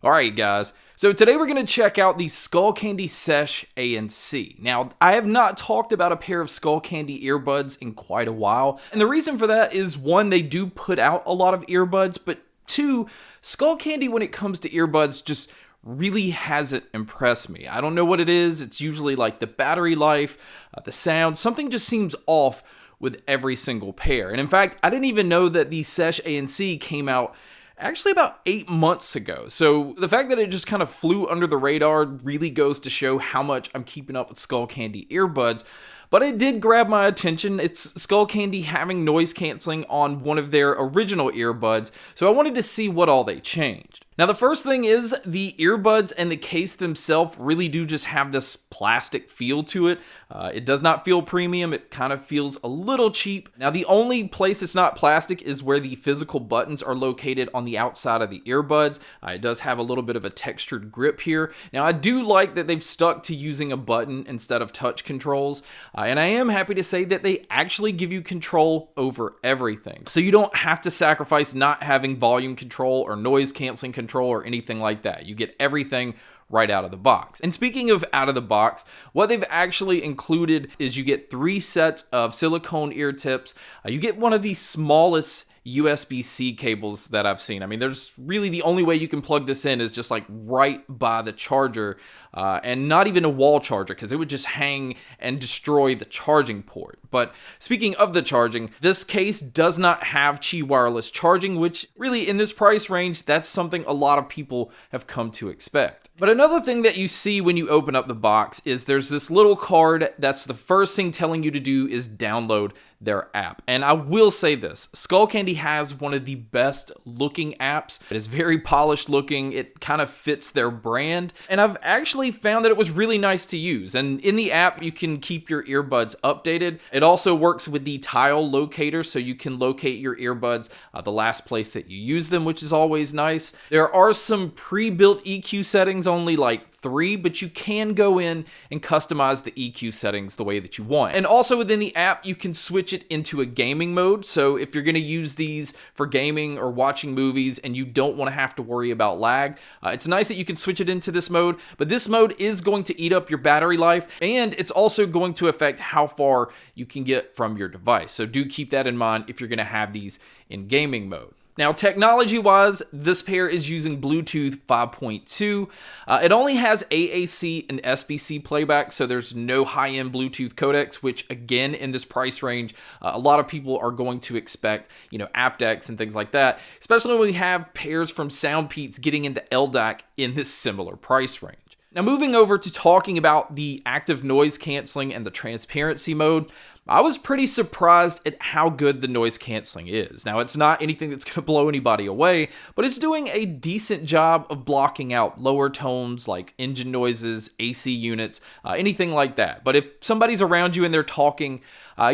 Alright guys, so today we're going to check out the Skullcandy Sesh ANC. Now, I have not talked about a pair of Skullcandy earbuds in quite a while, and the reason for that is one, they do put out a lot of earbuds, but two, Skullcandy when it comes to earbuds just really hasn't impressed me. I don't know what it is, it's usually like the battery life, the sound, something just seems off with every single pair. And in fact, I didn't even know that the Sesh ANC came out actually about 8 months ago. So the fact that it just kind of flew under the radar really goes to show how much I'm keeping up with Skullcandy earbuds. But it did grab my attention. It's Skullcandy having noise canceling on one of their original earbuds, so I wanted to see what all they changed. Now the first thing is the earbuds and the case themselves really do just have this plastic feel to it. It does not feel premium, it kind of feels a little cheap. Now the only place it's not plastic is where the physical buttons are located on the outside of the earbuds. It does have a little bit of a textured grip here. Now I do like that they've stuck to using a button instead of touch controls. And I am happy to say that they actually give you control over everything. So you don't have to sacrifice not having volume control or noise canceling control or anything like that. You get everything right out of the box. And speaking of out of the box, what they've actually included is you get 3 sets of silicone ear tips. You get one of the smallest USB-C cables that I've seen. I mean, there's really the only way you can plug this in is just like right by the charger, and not even a wall charger because it would just hang and destroy the charging port. But speaking of the charging, this case does not have Qi wireless charging, which really in this price range, that's something a lot of people have come to expect. But another thing that you see when you open up the box is there's this little card that's the first thing telling you to do is download their app. And I will say this, Skullcandy has one of the best looking apps. It is very polished looking, it kind of fits their brand, and I've actually found that it was really nice to use. And in the app, you can keep your earbuds updated. It also works with the tile locator, so you can locate your earbuds the last place that you use them, which is always nice. There are some pre-built EQ settings, only like 3, but you can go in and customize the EQ settings the way that you want. And also within the app, you can switch it into a gaming mode. So if you're going to use these for gaming or watching movies and you don't want to have to worry about lag, it's nice that you can switch it into this mode, but this mode is going to eat up your battery life, and it's also going to affect how far you can get from your device. So do keep that in mind if you're going to have these in gaming mode. Now, technology-wise, this pair is using Bluetooth 5.2. It only has AAC and SBC playback, so there's no high-end Bluetooth codecs, which, again, in this price range, a lot of people are going to expect, aptX and things like that, especially when we have pairs from Soundpeats getting into LDAC in this similar price range. Now, moving over to talking about the active noise canceling and the transparency mode, I was pretty surprised at how good the noise canceling is. Now, it's not anything that's going to blow anybody away, but it's doing a decent job of blocking out lower tones like engine noises, AC units, anything like that. But if somebody's around you and they're talking,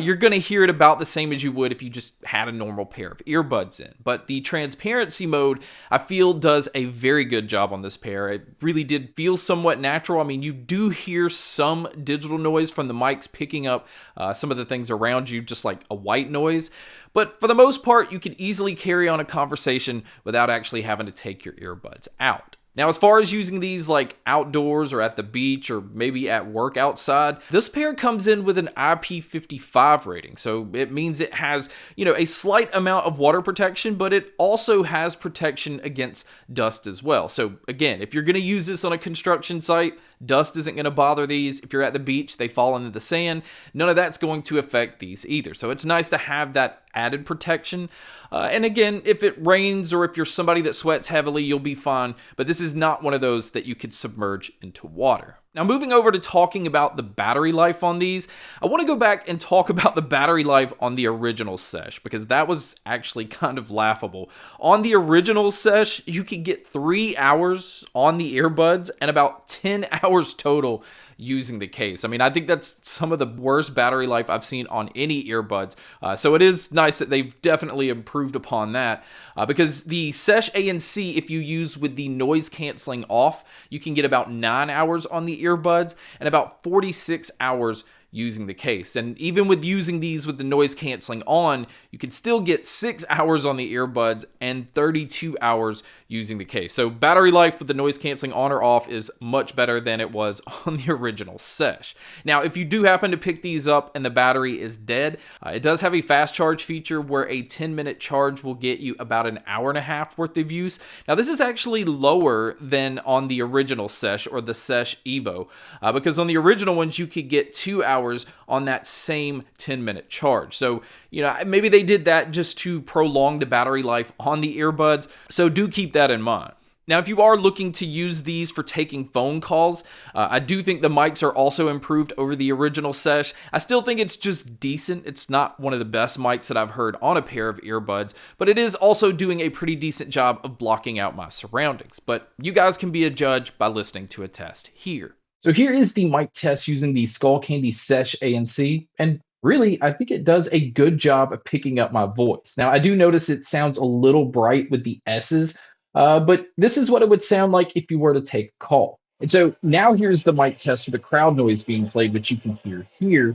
you're going to hear it about the same as you would if you just had a normal pair of earbuds in. But the transparency mode, I feel, does a very good job on this pair. It really did feel somewhat natural. I mean, you do hear some digital noise from the mics picking up some of the things around you, just like a white noise. But for the most part, you can easily carry on a conversation without actually having to take your earbuds out. Now, as far as using these like outdoors or at the beach or maybe at work outside, this pair comes in with an IP55 rating. So it means it has, a slight amount of water protection, but it also has protection against dust as well. So again, if you're going to use this on a construction site, dust isn't going to bother these. If you're at the beach, they fall into the sand. None of that's going to affect these either. So it's nice to have that added protection. And again, if it rains or if you're somebody that sweats heavily, you'll be fine. But this is not one of those that you could submerge into water. Now, moving over to talking about the battery life on these, I want to go back and talk about the battery life on the original Sesh, because that was actually kind of laughable. On the original Sesh, you could get 3 hours on the earbuds and about 10 hours total using the case. I mean, I think that's some of the worst battery life I've seen on any earbuds. So it is nice that they've definitely improved upon that, because the Sesh ANC, if you use with the noise canceling off, you can get about 9 hours on the earbuds and about 46 hours using the case. And even with using these with the noise canceling on, you can still get 6 hours on the earbuds and 32 hours using the case. So battery life with the noise canceling on or off is much better than it was on the original Sesh. Now, if you do happen to pick these up and the battery is dead, it does have a fast charge feature where a 10-minute charge will get you about an hour and a half worth of use. Now, this is actually lower than on the original Sesh or the Sesh Evo, because on the original ones you could get 2 hours on that same 10-minute charge. So, maybe they did that just to prolong the battery life on the earbuds, so do keep that in mind. Now, if you are looking to use these for taking phone calls, I do think the mics are also improved over the original Sesh. I still think it's just decent. It's not one of the best mics that I've heard on a pair of earbuds, but it is also doing a pretty decent job of blocking out my surroundings. But you guys can be a judge by listening to a test here. So here is the mic test using the Skullcandy Sesh ANC, and really, I think it does a good job of picking up my voice. Now, I do notice it sounds a little bright with the S's, but this is what it would sound like if you were to take a call. And so now here's the mic test for the crowd noise being played, which you can hear here.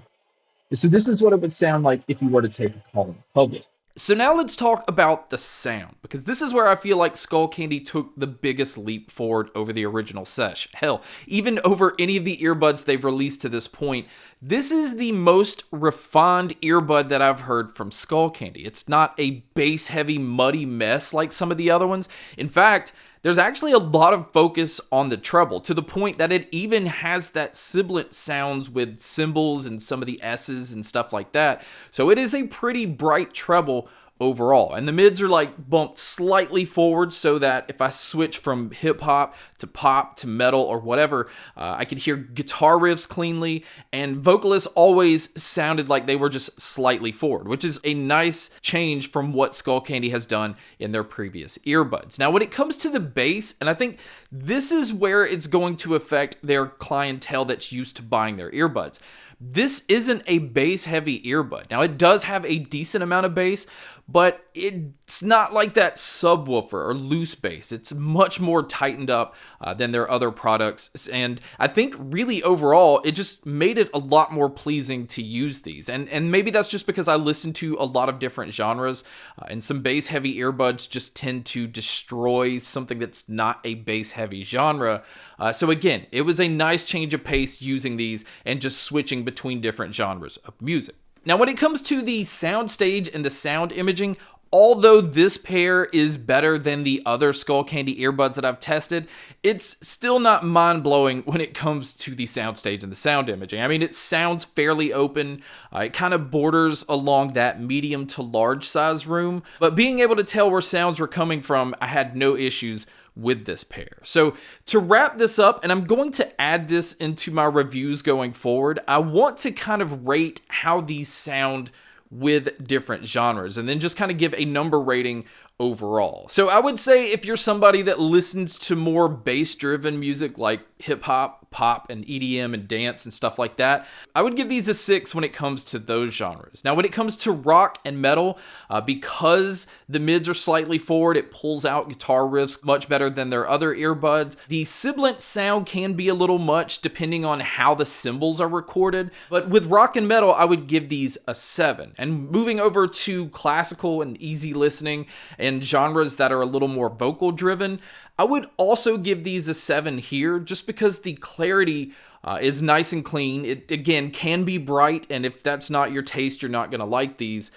So this is what it would sound like if you were to take a call in public. So now let's talk about the sound, because this is where I feel like Skullcandy took the biggest leap forward over the original Sesh. Hell, even over any of the earbuds they've released to this point, this is the most refined earbud that I've heard from Skullcandy. It's not a bass-heavy, muddy mess like some of the other ones. In fact, there's actually a lot of focus on the treble, to the point that it even has that sibilant sounds with cymbals and some of the S's and stuff like that. So it is a pretty bright treble overall. And the mids are like bumped slightly forward so that if I switch from hip hop to pop to metal or whatever, I could hear guitar riffs cleanly, and vocalists always sounded like they were just slightly forward, which is a nice change from what Skullcandy has done in their previous earbuds. Now, when it comes to the bass, and I think this is where it's going to affect their clientele that's used to buying their earbuds. This isn't a bass-heavy earbud. Now, it does have a decent amount of bass, but it's not like that subwoofer or loose bass. It's much more tightened up than their other products, and I think really overall, it just made it a lot more pleasing to use these. And maybe that's just because I listen to a lot of different genres, and some bass-heavy earbuds just tend to destroy something that's not a bass-heavy genre. So again, it was a nice change of pace using these and just switching between different genres of music. Now, when it comes to the Soundstage and the sound imaging, although this pair is better than the other Skullcandy earbuds that I've tested, it's still not mind-blowing when it comes to the Soundstage and the sound imaging. I mean, it sounds fairly open. It kind of borders along that medium to large size room, but being able to tell where sounds were coming from, I had no issues with this pair. So to wrap this up, and I'm going to add this into my reviews going forward, I want to kind of rate how these sound with different genres, and then just kind of give a number rating overall. So I would say if you're somebody that listens to more bass-driven music like hip-hop, pop, and EDM and dance and stuff like that, I would give these a 6 when it comes to those genres. Now, when it comes to rock and metal, because the mids are slightly forward, it pulls out guitar riffs much better than their other earbuds. The sibilant sound can be a little much depending on how the cymbals are recorded, but with rock and metal, I would give these a 7. And moving over to classical and easy listening and genres that are a little more vocal driven, I would also give these a 7 here, just because the clarity is nice and clean. It, again, can be bright, and if that's not your taste, you're not going to like these.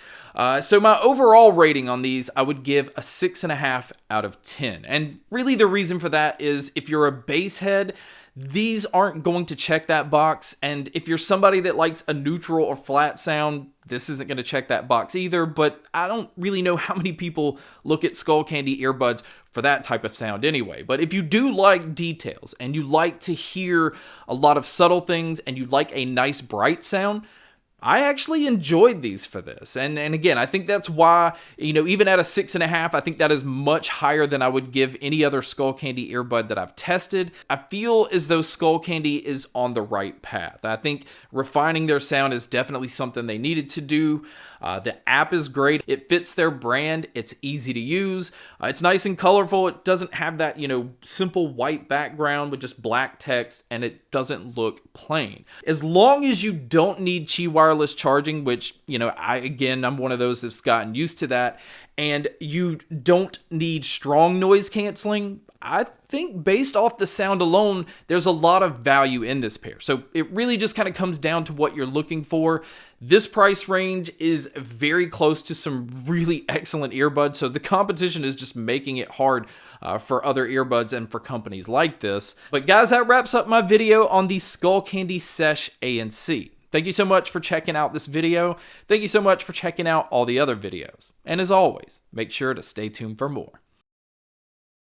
So my overall rating on these, I would give a 6.5 out of 10. And really the reason for that is if you're a bass head, these aren't going to check that box, and if you're somebody that likes a neutral or flat sound, this isn't going to check that box either. But I don't really know how many people look at Skullcandy earbuds for that type of sound anyway. But if you do like details and you like to hear a lot of subtle things and you like a nice bright sound, I actually enjoyed these for this. And again, I think that's why, even at a 6.5, I think that is much higher than I would give any other Skullcandy earbud that I've tested. I feel as though Skullcandy is on the right path. I think refining their sound is definitely something they needed to do. The app is great. It fits their brand. It's easy to use. It's nice and colorful. It doesn't have that, simple white background with just black text, and it doesn't look plain. As long as you don't need Qi wireless charging, which, I'm one of those that's gotten used to that, and you don't need strong noise canceling, I think based off the sound alone, there's a lot of value in this pair. So it really just kind of comes down to what you're looking for. This price range is very close to some really excellent earbuds, so the competition is just making it hard for other earbuds and for companies like this. But guys, that wraps up my video on the Skullcandy Sesh ANC. Thank you so much for checking out this video. Thank you so much for checking out all the other videos. And as always, make sure to stay tuned for more.